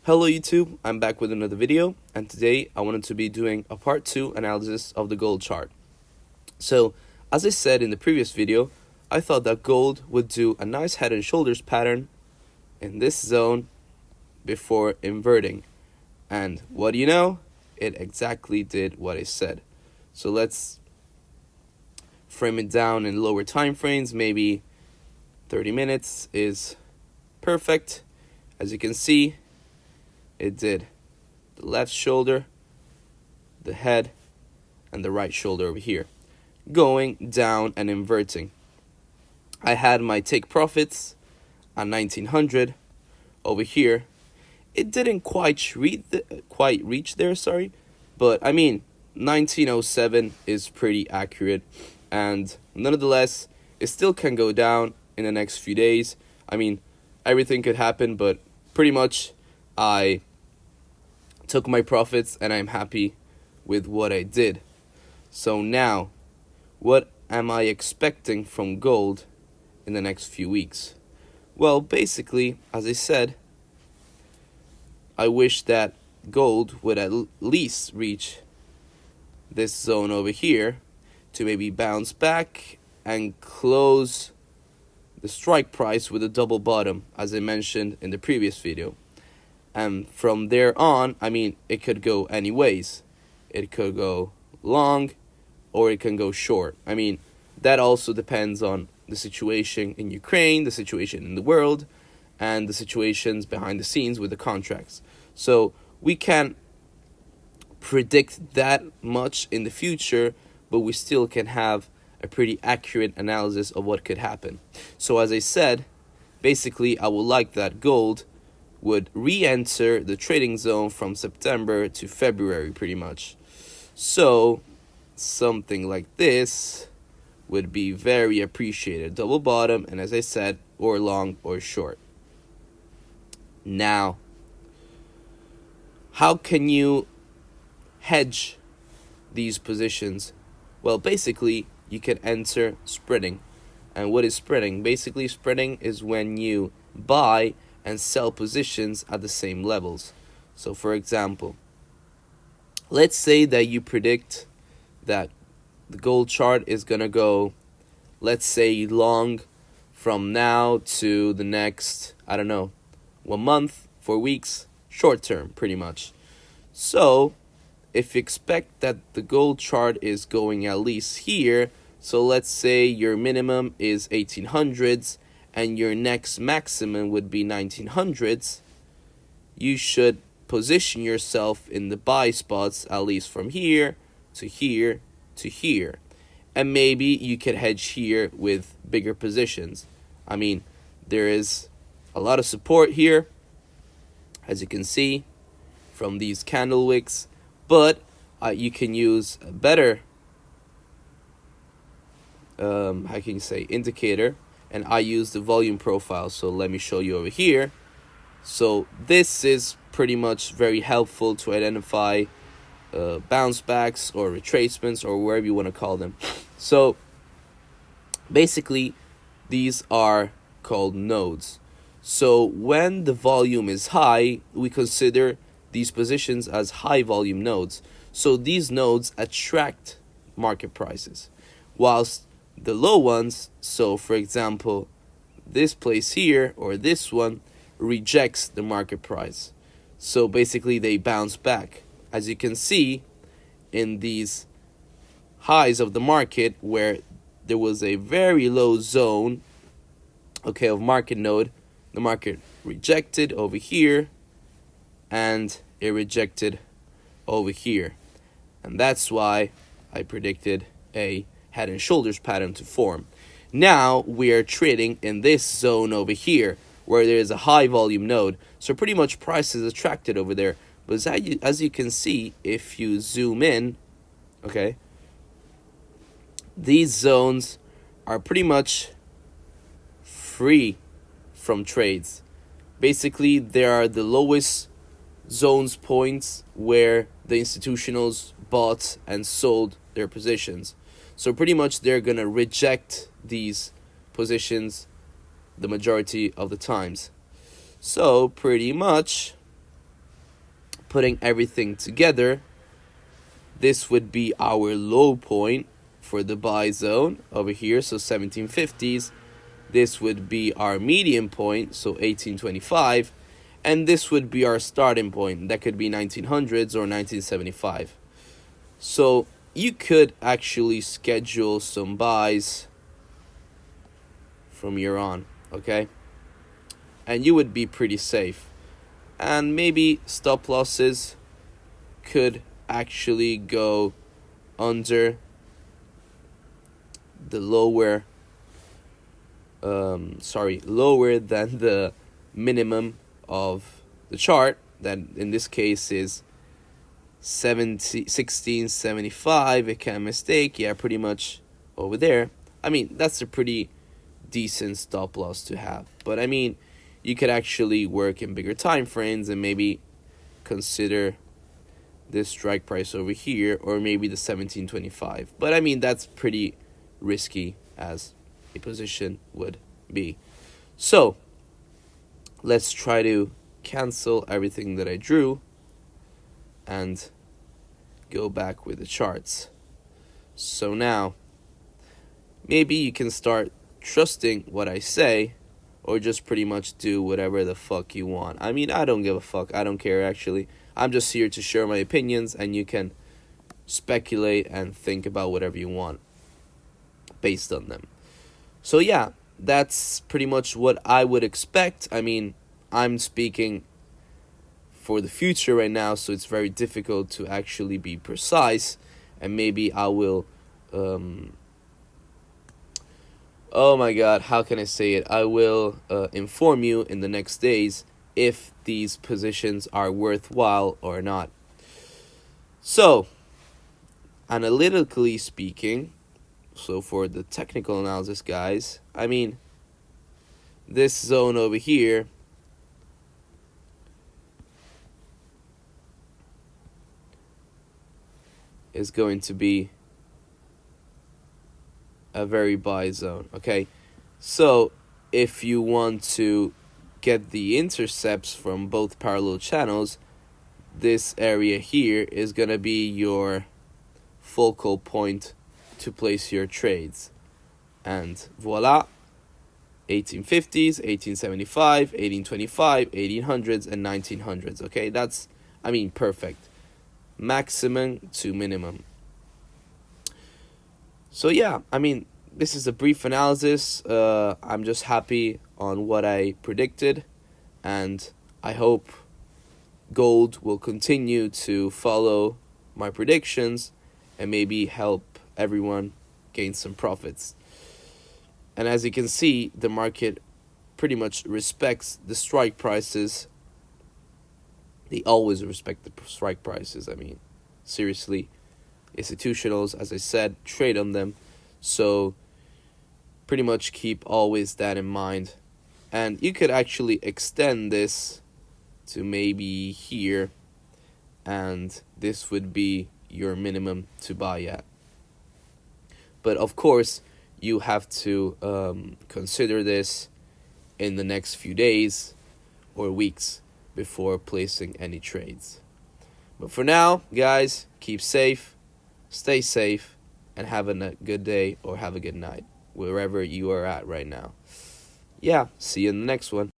Hello YouTube, I'm back with another video, and today I wanted to be doing a part 2 analysis of the gold chart. So, as I said in the previous video, I thought that gold would do a nice head and shoulders pattern in this zone before inverting. And what do you know? It exactly did what I said. So let's frame it down in lower time frames, maybe 30 minutes is perfect. As you can see, it did the left shoulder, the head, and the right shoulder over here, going down and inverting. I had my take profits at 1900 over here. It didn't quite reach there, but I mean 1907 is pretty accurate, and nonetheless it still can go down in the next few days. I mean, everything could happen, but pretty much I took my profits and I'm happy with what I did. So now, what am I expecting from gold in the next few weeks? Well, basically, as I said, I wish that gold would at least reach this zone over here to maybe bounce back and close the strike price with a double bottom, as I mentioned in the previous video. And from there on, I mean, it could go any ways. It could go long or it can go short. I mean, that also depends on the situation in Ukraine, the situation in the world, and the situations behind the scenes with the contracts. So we can't predict that much in the future, but we still can have a pretty accurate analysis of what could happen. So as I said, basically I would like that gold would re-enter the trading zone from September to February pretty much. So something like this would be very appreciated. Double bottom, and as I said, or long or short. Now, how can you hedge these positions? Well, basically, you can enter spreading. And what is spreading? Basically, spreading is when you buy and sell positions at the same levels. So for example, let's say that you predict that the gold chart is gonna go, let's say, long from now to the next, I don't know, 1 month, 4 weeks, short term pretty much. So if you expect that the gold chart is going at least here, so let's say your minimum is 1800s and your next maximum would be 1900s, you should position yourself in the buy spots at least from here to here to here. And maybe you could hedge here with bigger positions. I mean, there is a lot of support here, as you can see from these candle wicks, but you can use a better indicator, and I use the volume profile. So let me show you over here. So this is pretty much very helpful to identify bounce backs or retracements or wherever you want to call them. So basically, these are called nodes. So when the volume is high, we consider these positions as high volume nodes. So these nodes attract market prices, whilst the low ones, so for example, this place here or this one, rejects the market price. So basically they bounce back. As you can see in these highs of the market where there was a very low zone, okay, of market node, the market rejected over here and it rejected over here. And that's why I predicted a head and shoulders pattern to form. Now we are trading in this zone over here where there is a high volume node. So pretty much price is attracted over there. But as you can see, if you zoom in, okay, these zones are pretty much free from trades. Basically, there are the lowest zones points where the institutionals bought and sold their positions. So pretty much they're going to reject these positions the majority of the times. So pretty much putting everything together, this would be our low point for the buy zone over here, so 1750s. This would be our median point, so 1825. And this would be our starting point. That could be 1900s or 1975. So you could actually schedule some buys from here on, okay? And you would be pretty safe. And maybe stop losses could actually go under the lower than the minimum of the chart, that in this case is 1675. I can't mistake, yeah, pretty much over there. I mean, that's a pretty decent stop loss to have, but I mean, you could actually work in bigger time frames and maybe consider this strike price over here, or maybe the 1725. But I mean, that's pretty risky as a position would be. So let's try to cancel everything that I drew and go back with the charts. So now maybe you can start trusting what I say, or just pretty much do whatever the fuck you want. I mean, I don't give a fuck. I don't care, actually. I'm just here to share my opinions, and you can speculate and think about whatever you want based on them. So yeah, that's pretty much what I would expect. I mean, I'm speaking for the future right now, so it's very difficult to actually be precise, and maybe I will oh my god, how can I say it? I will inform you in the next days if these positions are worthwhile or not. So, analytically speaking, so for the technical analysis guys, I mean, this zone over here is going to be a very buy zone, okay? So if you want to get the intercepts from both parallel channels, this area here is going to be your focal point to place your trades. And voila, 1850s, 1875, 1825, 1800s, and 1900s, okay? That's, I mean, perfect. Maximum to minimum. So yeah, I mean, this is a brief analysis. I'm just happy on what I predicted, and I hope gold will continue to follow my predictions and maybe help everyone gain some profits. And as you can see, the market pretty much respects the strike prices. They always respect the strike prices. I mean, seriously. Institutionals, as I said, trade on them, so pretty much keep always that in mind. And you could actually extend this to maybe here, and this would be your minimum to buy at. But of course, you have to consider this in the next few days or weeks before placing any trades. But for now, guys, keep safe. Stay safe, and have a good day or have a good night, wherever you are at right now. Yeah, see you in the next one.